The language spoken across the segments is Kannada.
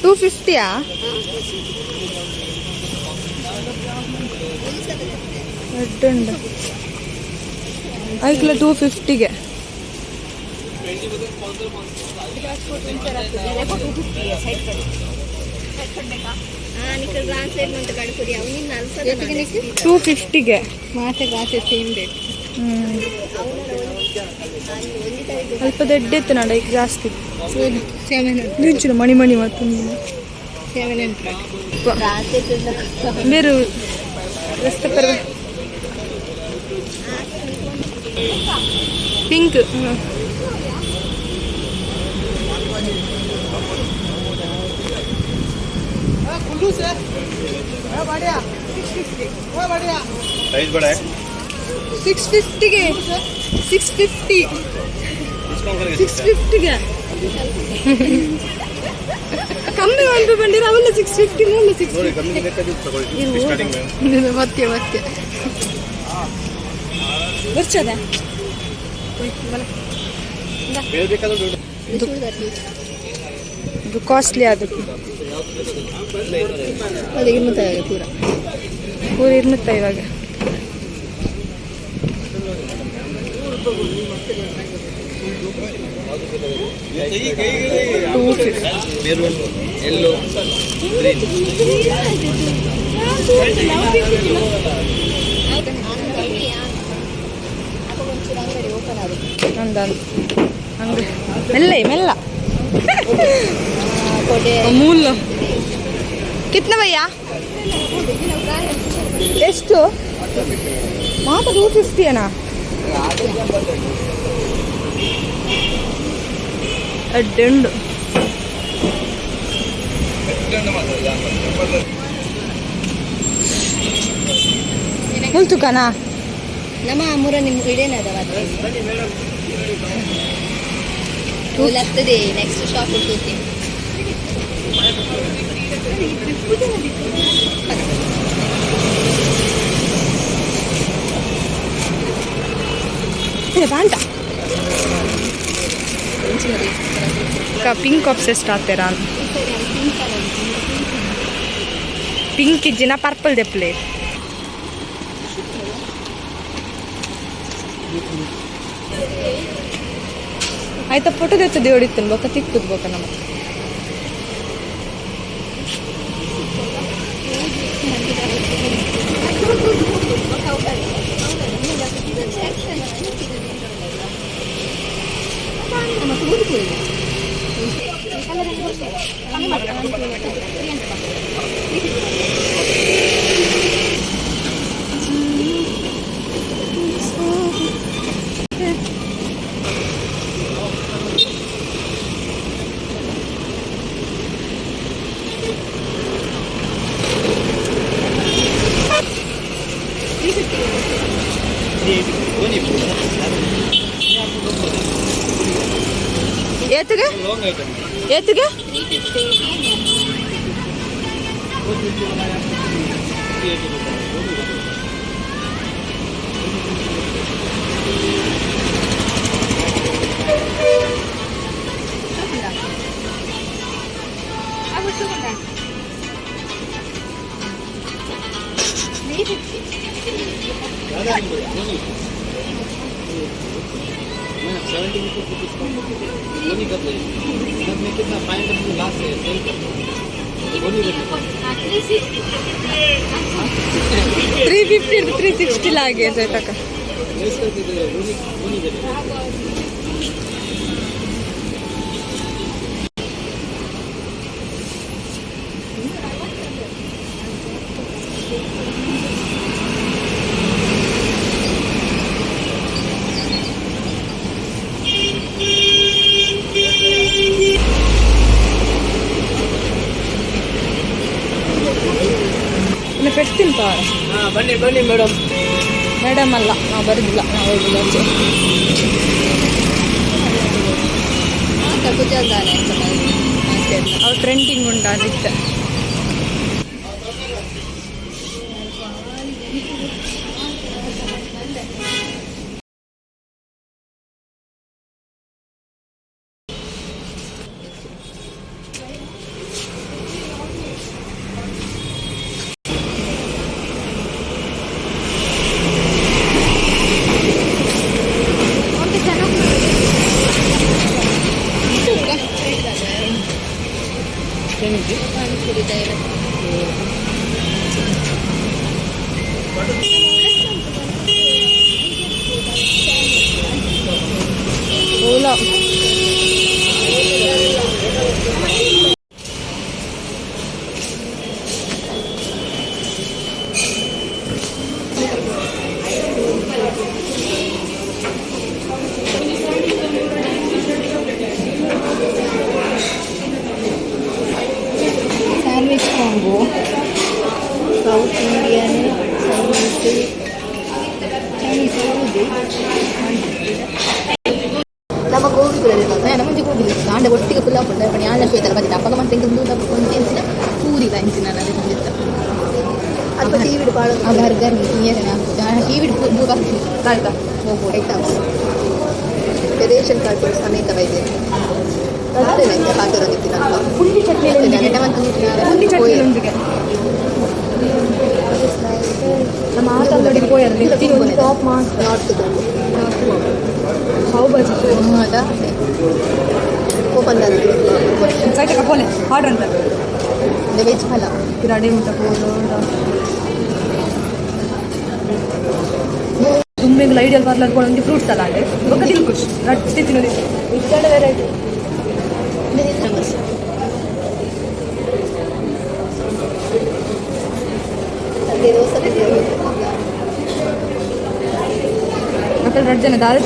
250ಯಾ? ಅಡ್ಡುಂಡು ಐಕ್ಲ 250ಗೆ. ಟೂ 250ಗೆ ಸ್ವಲ್ಪ ದೊಡ್ಡ ನಡ ಈಗ ಜಾಸ್ತಿ ನಿಂಚು ಮಣಿ ಮಣಿ ಮತ್ತು ಬೇರೆ ರಸ್ತೆ ಪರ್ವ ಪಿಂಕ್. ಸಿಕ್ಸ್ ಫಿಫ್ಟಿಗೆ 650ಗೆ ಕಮ್ಮಿ ಒಂದು ಬಂದಿರ ಅವಲ್ಲ 650 ಮೂಲ 650 ಮತ್ತೆ ಬರ್ಚದ ಇದು ಕಾಸ್ಟ್ಲಿ ಅದಕ್ಕೆ ಅದು 200 ಪೂರ 200 ಇವಾಗ. ಎಲ್ಲೋ ಮೆಲ್ಲ ಮೆಲ್ಲ ಮೂಲ ಕಿತ್ನ ಭಯ್ಯ ಎಷ್ಟು ಮಾತ್ರ 250 ಅಣ್ಣ. ಅಡ್ಡುಂಡು ಮುಲ್ತುಕನಾ ನಮ್ಮ ಅಮ್ಮೂರ ನಿಮ್ಗೆ ಇಡೇನದವ ಆಗ್ತದೆ. ನೆಕ್ಸ್ಟ್ ಶಾಪ್ ಹೋಗ್ತೀವಿ. ಬಾಂಟ ಪಿಂಕ್ ಆಪ್ಸೆಸ್ಟ್ ಆಗ್ತೀರಾ? ಪಿಂಕ್ ಇಜ್ಜಿನ ಪರ್ಪಲ್ ದೆಪ್ಲೆ ಆಯ್ತಾ. ಫೋಟೋ ತೆತ್ತದ ಹೊಡಿತಾನೆ ಬೋಕ ತಿಕ್ಕುದು ಬೋಕ ನಮ್ಮ ಏತಿಗೆ ಏತಿಗೆ कितना 350 360 लागे तक ಪೆಡ್ತೀನಿ ಪಾ. ಬನ್ನಿ ಬನ್ನಿ ಮೇಡಮ್. ಮೇಡಮ್ ಅಲ್ಲ, ನಾವು ಬರೋದಿಲ್ಲ, ನಾವು ಹೋಗಿಲ್ಲ ಆಚೆ. ಅವ್ರು ಟ್ರೆಂಡಿಂಗ್ ಉಂಟಾದಿತ್ತೆ. Sandwich combo South Indian Chinese ನಮ್ಮ ಗೋಬಿಗಳಲ್ಲಿ ನಮಗೆ ಗೋಬಿ ಗಾಂಡ ಒಟ್ಟಿಗೆ ಫುಲ್ ಹಾಕೊಂಡು ಪಣಿ ಆಳ ಶ್ವೇತಲ ಬಂದಿದ್ದ ಅಪ್ಪಗ ಮತ್ತೆ ಒಂದು ಎಂಚಿನ ಪೂರಿ ಬಂಚಿನ ಅದೇ ಬಂದಿದ್ದ ಅದು ಟಿವಿಡ್ ಬಾಳು ಅಗರ್ ಗರ್ ಟಿವಿಡ್ ಬೂ ಬರ್ತೀನಿ ಕಾಳ್ಕ ಹೋಗು ಐಟಮ್ಸ್ ರೇಷನ್ ಕಾರ್ಡ್ ಸಮೇತ ವೈದ್ಯ ಅಷ್ಟೇ ಹಾಕಿರೋದಿತ್ತು ಪುಂಡಿ ಚಟ್ನಿ ಪುಂಡಿ ಚಟ್ನಿಯೊಂದಿಗೆ ನಮ್ಮ ಆಟಲ್ಲಿ ಪೋಯಲ್ಲಿ ಒಂದು ಟಾಪ್ ಮಾತ್ರ ನಾರ್ತ್ ಪಾವ್ ಭಾಜಿ ಅದ ಓಪನ್ ಸೈಟ್ ಕಪ್ಪೋಲೆ ಆರ್ಡರ್ ಅಂತ ವೆಜ್ ಪಲಾವ್ ಕಿರಾಡೆ ಮುಟ್ಟ ತುಂಬೆಂಗಿಲ್ಲ ಐಡಿಯಲ್ ಪಾರ್ಲರ್ ಒಂದು ಫ್ರೂಟ್ ಸಲಾಡ್ ఒక ತಿನ್ಕುಷ್ ರಟ್ಟಿ ತಿನ್ನೋದು ಇಷ್ಟೆಲ್ಲ ವೆರೈಟಿ ಮಕ್ಕಳು 2 ಜನ ದಾದ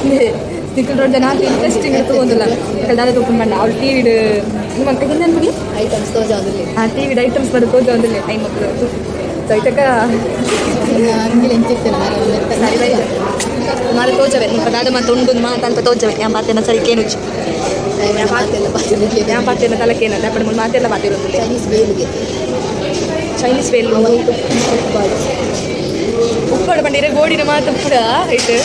ನಿಕ್ಕಲ್ 2 ಜನ ಇಂಟ್ರೆಸ್ಟಿಂಗ್ ತಗೊಂಡಿಲ್ಲ ಮಕ್ಕಳು ದಾದ ಓಪನ್ ಮಾಡಲ್ಲ ಅವ್ಳು ಟಿವಿಡ್ ನಿಮ್ಮ ಮಕ್ಕಳಿಗೆ ನಮಗೆ ಐಟಮ್ಸ್ ತೋಜಾದಿಲ್ಲ ಟಿವಿಡ್ ಐಟಮ್ಸ್ ಬರೋದು ತೋಜಾದಿಲ್ಲ ಐ ಮಕ್ಕಳು ಸೈತಕ ಮಾರ ತೋಜವೆ ದಾದ ಮತ್ತೆ ಉಂಡು ಮಾತಲ್ಪ ತೋಜವೆ ಯಾ ಮಾತೇನ ಸರಿ ಕೇನುಚ್ಚು ಯಾ ಪಾತೆಲ್ಲ ತಲಕೇನ ಅಪ್ಪಡ ಮುಂದೆ ಮಾತೆಲ್ಲ ಮಾತಿರೋದಿಲ್ಲ ಚೈನೀಸ್ ವೇಲು ಉಪ್ಪಡ ಬಂದಿರ ಗೋಡಿನ ಮಾತು ಕೂಡ ಐತೆ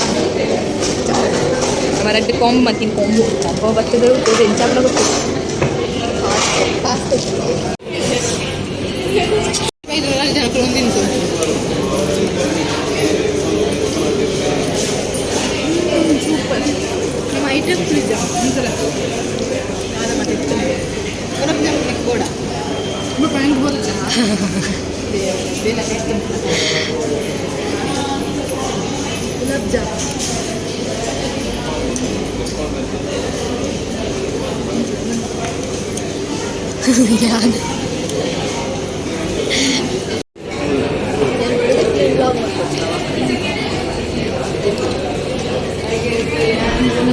ನಮ್ಮ ರಡ್ಡಿ ಕೊಂಬ ಮತ್ತಿನ ಕೊಂಬು ಕೊಂಬ ಬರ್ತದೆ ಎಂಚಾಪಡ ಗೊತ್ತು ಸೂಪರ್ ನಮ್ಮ ಐಟಮ್ ಫ್ರಿಜ್ ಕೂಡ ಬ್ಯಾಂಕ್ ಬರುತ್ತೆ ಗುಲಾಬ್ ಜಾಮ್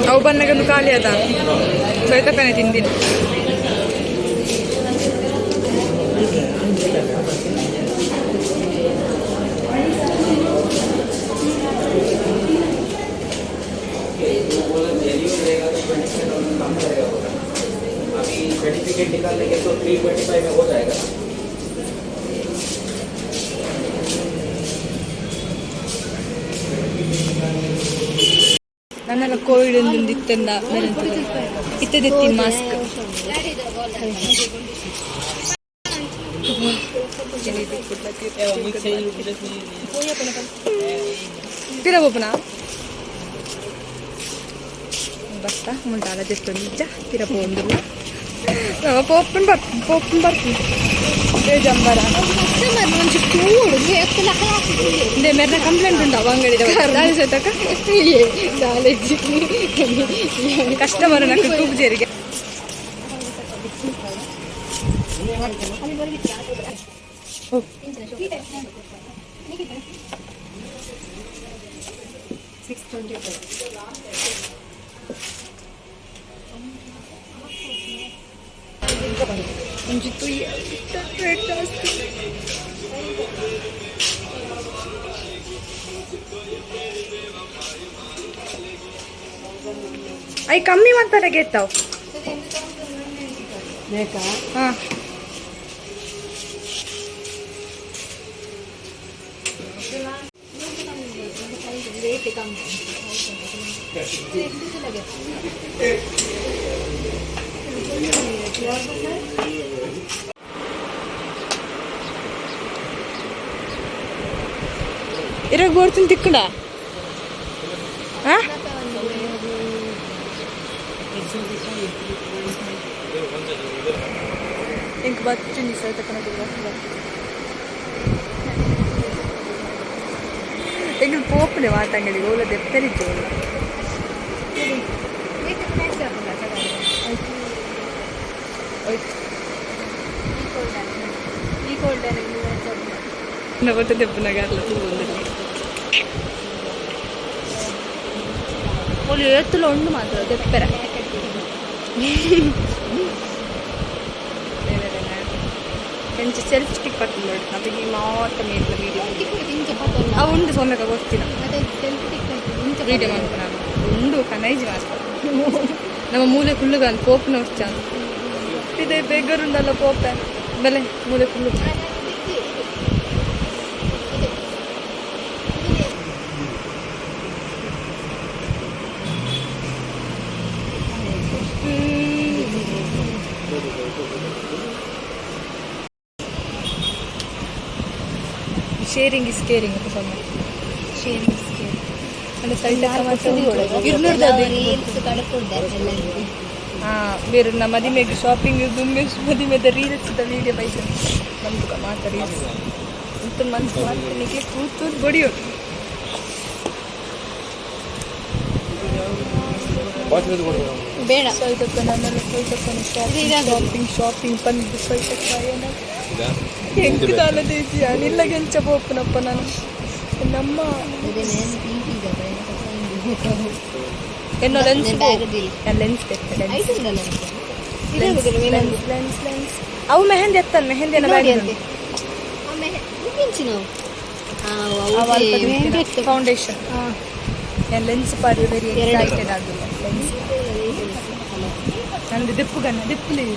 ಅವು ಬಂದಾಗೊಂದು ಖಾಲಿ ಅದ ಸೈತಕ್ಕನೆ ತಿಂದಿನಿ सर्टिफिकेट निकालने के तो 325 में हो जाएगा। ನನ್ನೆಲ್ಲ ಕೋವಿಡ್ ಒಂದು ಇತ್ತಂದ ಇತ್ತದಿತ್ತೀನಿ ಮಾಸ್ಕ್ ತಿರಬೋಪನ ಬಸ್ತಾ ಮುಂಟಾಲ ಜಸ್ಟ್ ನಿಜ ತಿರಬೋಂದಿಲ್ಲ പോപ്പൻ പറക്കും ജമ്പറ മേരെ കംപ്ലൈന്റ് ഉണ്ടാവും അങ്ങയുടെ കസ്റ്റമർ എനിക്ക് खूब ചേരിക मुझे तो ये रेट जास्ती आई कम्मी मात्रा गेत्ताव हाँ इरग बोर्तन तिक्कड़ा हाँ इंक बात चुनी सर तक ना दिखा इंक पोप ने वाता अंगड़ी गोला देप्तरी जोला ನವತ್ತು ದೆಪ್ಪನಾಗಲ್ಲ ತೂಗೊಂದಿಲ್ಲ ಒಳ್ಳೆ ಎತ್ತಲು ಉಂಡು ಮಾತ್ರ ದೆಪ್ಪರ కొంచెం సెల్ఫ్ స్టిక్ పట్టున్నాడు అవి మాత్రం ఇట్లా వీడియో అవి ఉండు సోమ్యక వస్తున్నా వీడియో అనుకున్నాను ఉండు కనైజ్ మాస్టర్ ನಮ್ಮ ಮೂಲೆ ಕುಳ್ಳುಗ ಪೋಪ್ನ వచ్చాను ఇదే బెగ్గరుండాల పోప బలే మూಲೆ కుళ్ళు ಶೇರಿಂಗ್ ಇಸ್ ಕೇರಿಂಗ್ ಅಂತ ಸೊನ್ನೆ ಶೇರಿಂಗ್ ಇಸ್ ಕೇರಿಂಗ್ అంటే మీరు నా మది మీకు షాపింగ్ మది మీద రీల్స్ వీడియో పైస మంచిగా మాట రీల్స్ ఇంత మంచి మాట నీకు కూతురు బొడియో ಬೇಡ ಶಾಪಿಂಗ್ ಬಂದು ಹೆಂಗೆ ತಾಲದೇಜಿ ಅನಿಲ್ಲ ಗೆಂಚಬೋಪನಪ್ಪ ನಾನು ನಮ್ಮ ಎನ್ನೋ ಲೆನ್ಸ್ ಲೆನ್ಸ್ ಲೆನ್ಸ್ ಅವು ಮೆಹಂದಿ ಎತ್ತಾನ ಮೆಹಂದಿ ಫೌಂಡೇಶನ್ ಲೆನ್ಸ್ ಪಾಡಿ ವೆರಿ ಎಕ್ಸೈಟೆಡ್ ಆಗಿಲ್ಲ ಲೆನ್ಸ್ ನಂದು ದಿಪ್ಪುಗನ್ನ ದಿಪ್ಪುಲಿ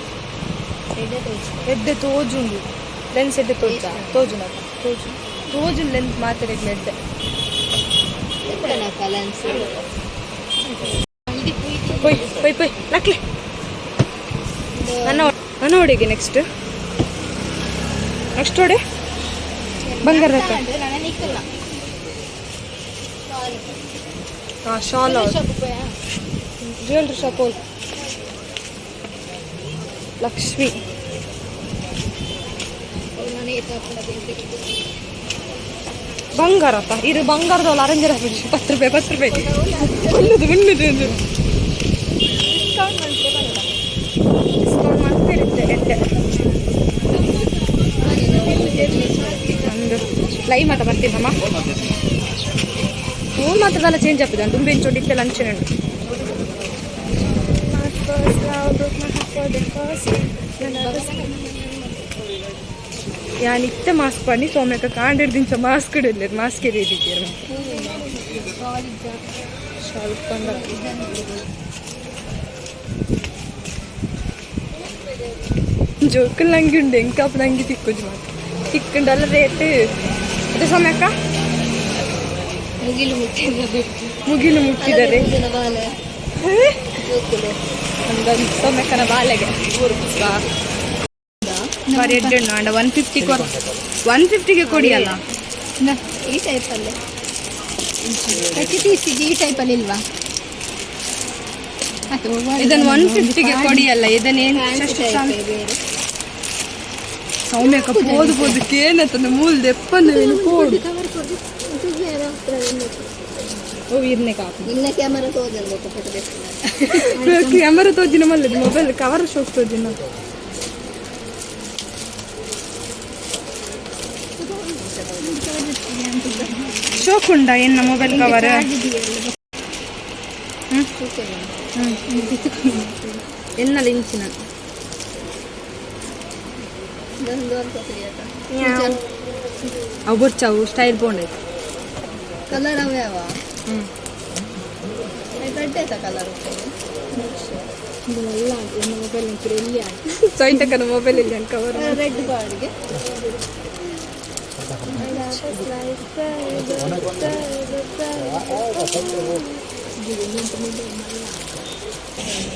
ಎಡ್ಡೆ ತೋಜುಂಡು ಲೆನ್ಸ್ ಎಡ್ಡೆ ತೋಜು ತೋಜು ಲೆನ್ಸ್ ಮಾತಾಡಿಲ್ಲ ಎಡ್ಡೆ ಪೊಯ್ ಪೊಯ್ ಪೊಯ್ ನಕ್ಲೆ ನನ್ನ ಹೊಡೆಗೆ ನೆಕ್ಸ್ಟ್ ಹೊಡೆ ಬಂಗಾರ ಶಾಲ್ ಜ್ಯುವೆಲ್ರಿ ಶಾಪ್ ಲಕ್ಷ್ಮಿ ಬಂಗಾರಪ್ಪ ಇದು ಬಂಗಾರದವಲ್ಲ ಅರಂಜರ 10 ರೂಪಾಯಿ ಉಣ್ಣದು ಡಿಸ್ಕೌಂಟ್ ಮಾಡ್ತಿರುತ್ತೆ ಎಡ್ಡೆ ಒಂದು ಲೈ ಮಾತ್ರ ಬರ್ತೀನಮ್ಮ ಮೂರು ಮಾತ್ರದಲ್ಲ ಚೇಂಜ್ ಆಗ್ತದೆ ಅಂತ ತುಂಬಿ ಚೋಟಿ ಇತ್ತೆಲ್ಲ ಅಂಚೆ ಯಾನ್ ಇತ್ತೆ ಮಾಸ್ಕ್ ಪಣ್ಣಿ ಸೋಮ್ಯಕ ಕಾಂಡೆಡ್ ದಿಂಚ ಮಾಸ್ಕ್ ಇಡಲ್ಲ ಮಾಸ್ಕ್ ಇದ್ದೀರ ಜೋಕಲ್ ನಂಗೆ ಉಂಡು ಎಂಕಾಪ್ ನಂಗೆ ತಿಕ್ಕುಜು ಮಾತ್ರ ತಿಕ್ಕಂಡಲ್ಲ ರೇಟ್ ಅದೇ ಸೋಮ್ಯಕ್ಕ ಮುಗಿಲು ಮುಟ್ಟಿದ್ದಾರೆ ಸೋಮ್ಯಕ್ಕನ ಬಾಲೆಗೆ ಬರೀ ಎಡ್ಡೆಣ್ಣು ಅಂಡ 150 ಕೊಡಿಯಲ್ಲ ಈ ಟೈಪಲ್ಲಿ ಈ ಟೈಪಲ್ಲಿ ಇಲ್ವಾ ಇದನ್ನು 150 ಕೊಡಿಯಲ್ಲ ಇದನ್ನೇನು ಸೌಮ್ಯಕ್ಕ ಪೋದಕ್ಕೆ ಏನಂತ ಮೂಲ ದೆಪ್ಪಂದು ಪೋದು ಇರ್ನೆ ಕಾಪು ಇನ್ನ ಕ್ಯಾಮರಾ ಕ್ಯಾಮರಾ ತೋಜಿನ ಮಲ್ಲದು ಮೊಬೈಲ್ ಕವರ್ ಶೋಕ್ ತೋಜಿನ ಶೋಕ್ ಉಂಡ ಎನ್ನ ಮೊಬೈಲ್ ಕವರ್ ಎನ್ನಲ್ಲ ಇಂಚಿನ ಅವು ಬೊಚ್ಚಾವು ಸ್ಟೈಲ್ ಪೋಂಡೈತೆ ಕಲರ್ ಅವೇ ಅವ ಗಡ್ಡೆತ ಕಲರ್ ಮೊಬೈಲ್ ಸೈಂಟಕ್ಕನ ಮೊಬೈಲ್ ಇಲ್ಲ ಕವರ್ ರೆಡ್ ಬಾರ್ಡ್ಗೆ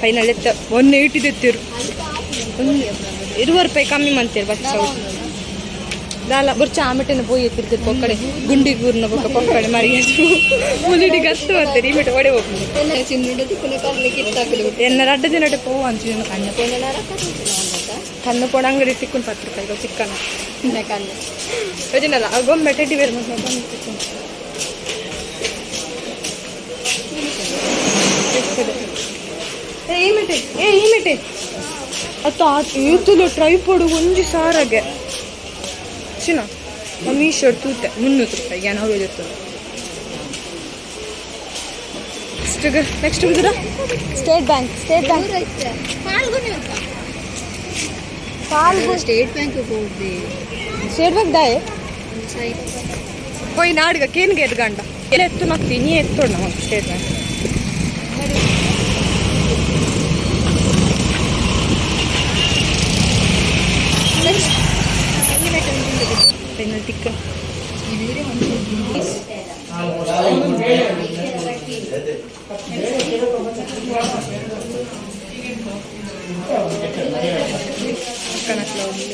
ಫೈನಲ್ ಎತ್ತ 180 ಎತ್ತಿರು 20 ರೂಪಾಯಿ ಕಮ್ಮಿ ಮಾಡ್ತೀರಿ ಬಸ್ ದಾಲ ಬುರ್ಚ ಆಮೆಟೆನ ಪೋಯಿ ಎತ್ತಿರ್ತೀರಿ ಪೊಕ್ಕಡೆ ಗುಂಡಿ ಗೂರ್ನ ಪೊಕ್ಕ ಪೊಕ್ಕಡೆ ಮರಿಯಾಜು ಮುಲಿಡಿಗೆ ಅಷ್ಟು ಬರ್ತೀರಿ ಈ ಮೆಟ ಒಡೆ ಹೋಗ್ತೀನಿ ಎನ್ನ ರಡ್ಡ ದಿನಟೆ ಪೋ ಅಂಚು ಕಣ್ಣು ಪೋಣ ಅಂಗಡಿ ತಿಕ್ಕೊಂಡು 10 ರೂಪಾಯಿ ಚಿಕ್ಕನ ಯೋಜನಲ್ಲ ಗೊಂಬೆ ಟೆಡಿ ಬೇರೆ ಈ ಮೆಟೆ ಅತ್ತ ಏತುಲು ಟ್ರೈ ಪಡು ಒಂಜಿ ಸಾರಗೆ ಚಿನ್ನ ಮೀಶೋ ತೂತೆ 300 ರೂಪಾಯಿಗೆ ನಾನು ಹೋಗಿರ್ತದೆ. ನೆಕ್ಸ್ಟ್ ಬಿದ್ದರ ಸ್ಟೇಟ್ ಬ್ಯಾಂಕ್ ದಾಯೆ పోయి నాడుగా కేన్ಗೆ ఎదగండ ఎలా ఎత్తు నాకు తిని ఎత్తోడు నాకు స్టేట్ బ్యాంక్ ఫైనల్ టిక్ కనక్లో ఉంది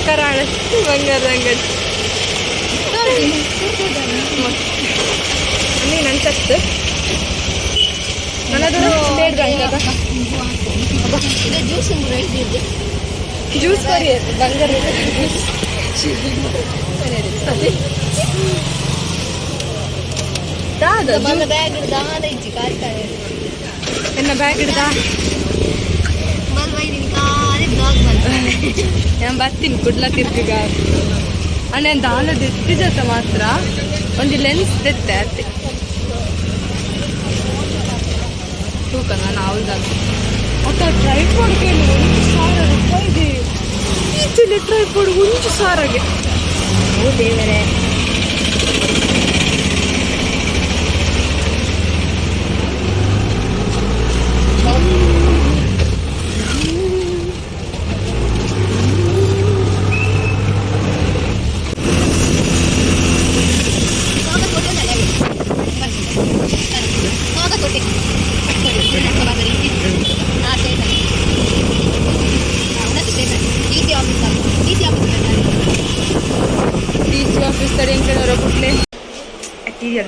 कराड़ बंगार अंगड़ी ನೀನು ಅನ್ಸತ್ತೆ ನನ್ನದು ಸ್ಟೇಟ್ ಬ್ಯಾಂಕ್ ಜ್ಯೂಸ್ ಕರಿ ಬಂಗಾರ ಎನ್ನ ಬ್ಯಾಗ್ ಹಿಡ್ದ ഞാൻ ಬರ್ತೀನಿ ಕುಡ್ಲ ತಿರ್ಗ ಅಣ್ಣ ದಾನದ ಎತ್ತಿಜತ್ತ ಮಾತ್ರ ಒಂದು ಲೆನ್ಸ್ ತೆತ್ತೆ ಅತ್ತೆ ತೂಕ ನಾನು ಅವಳ್ದಾಗ ಮತ್ತೆ ಟ್ರೈಪಾಡ್ಗೆ 1,000 ರೂಪಾಯಿ ಇದೆ ಈಚೆಲೆ ಟ್ರೈಪಾಡ್ 1,000ಗೆ ಓ ದೇವರೇ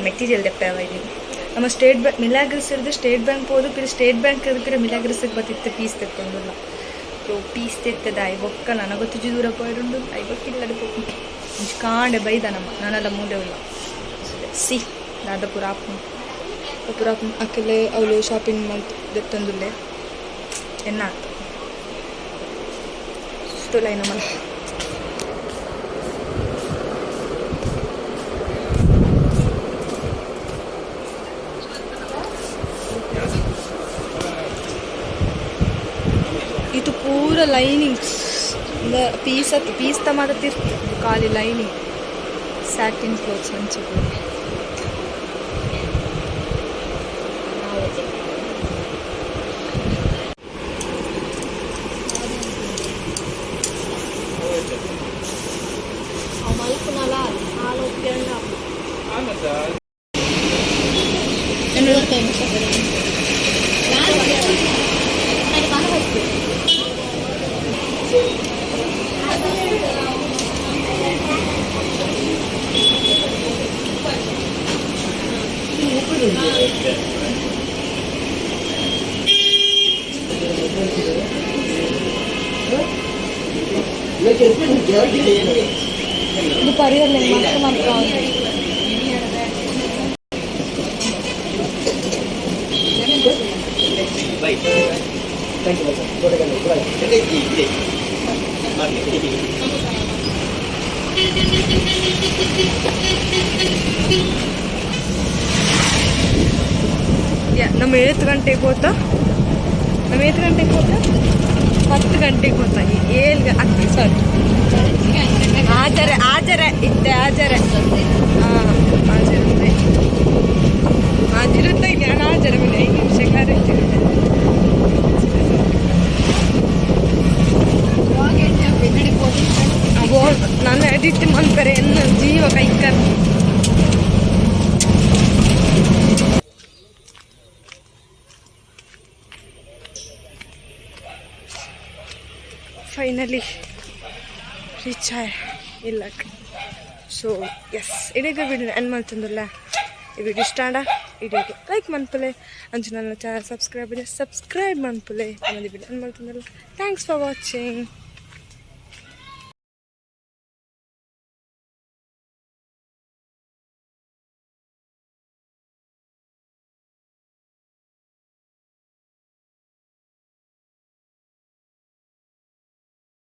மெட்டீரியல் தெப்பவாயிது நம்ம ஸ்டேட் பேங்க் மிலாಗ್ರಿಸ್ ಇರೋದು ಸ್ಟೇಟ್ ಬ್ಯಾಂಕ್ ಹೋದು ಪಿರ ಸ್ಟೇಟ್ ಬ್ಯಾಂಕ್ ಇದ್ರೆ ಮಿಲಾಗ್ರಿಸ್ಗೆ ಬತ್ತಿತ್ತು ಪೀಸ್ ತೆಕ್ಕೊಂಡುಲ್ಲ ಸೊ ಪೀಸ್ ತೆತ್ತದ ಐಬೊಕ್ಕ ನನಗೊತ್ತು ದೂರ ಪೋಯ್ಡುಂಡು ಐಬೊಕ್ಕಿಲ್ಲದ ಕಾಂಡೆ ಬೈದ ನಮ್ಮ ನಾನೆಲ್ಲ ಮೂಡೆ ಉಲ್ಲ ಸಿ ದಾದ ಪುರ ಅಕ್ಕೆಲೆ ಅವಳು ಶಾಪಿಂಗ್ ಮಾಲ್ ತೆತ್ತಂದುಲ್ಲೆ ಎನ್ನ ಆಗ್ತದೆ ಇಷ್ಟು ಲೈನ್ ನಮ್ಮ ಇದು ಪೂರ ಲೈನಿಂಗ್ಸ್ ಪೀಸ್ ತಮಾದತ್ತಿರ್ತದೆ ಖಾಲಿ ಲೈನಿಂಗ್ ಸ್ಯಾಟಿನ್ ಕ್ಲೋತ್ಸ್ ಹಂಚಿದ್ರು ಇದು ಪರಿಯಲ್ಲ ಮತ್ತೆ ಮಾಡ್ಕೊಂಡು ನಮ್ಮ 7 ಗಂಟೆಗೆ ಹೋತಾ 10 ಗಂಟೆಗೆ ಹೋತಾ 7 ಸಾರಿ ಆಜರೆ ಇದ್ದೆ ಆಜರೆ ಆಜಿರುತ್ತೆ ನಾನು ಆಜರೆ ಮೇಲೆ 5 ನಿಮಿಷ ಕರೆಕ್ಟ್ ನಾನು ಎಡಿಟ್ ಮಾಡ್ತಾರೆ ಎನ್ನ ಜೀವ ಕೈಕರ್ ಫೈನಲಿ ರೀಚ್ ಆಯ್ ಇಲ್ಲಕ್ ಸೊ ಎಸ್ ಇಡೀಗ ವಿಡಿಯೋ ಏನು ಮಾಡ್ತಂದಿಲ್ಲ ಈ ವಿಡಿಯೋ ಇಷ್ಟ ವಿಡಿಯೋಗೆ ಲೈಕ್ ಮಾಡ್ಪಲೆ ಅಂಚು ನನ್ನ ಚಾನಲ್ ಸಬ್ಸ್ಕ್ರೈಬ್ ಮಾಡ್ಪಲೆ ವಿಡಿಯೋ ಏನು ಮಾಡ್ತಂದಿಲ್ಲ ಥ್ಯಾಂಕ್ಸ್ ಫಾರ್ ವಾಚಿಂಗ್.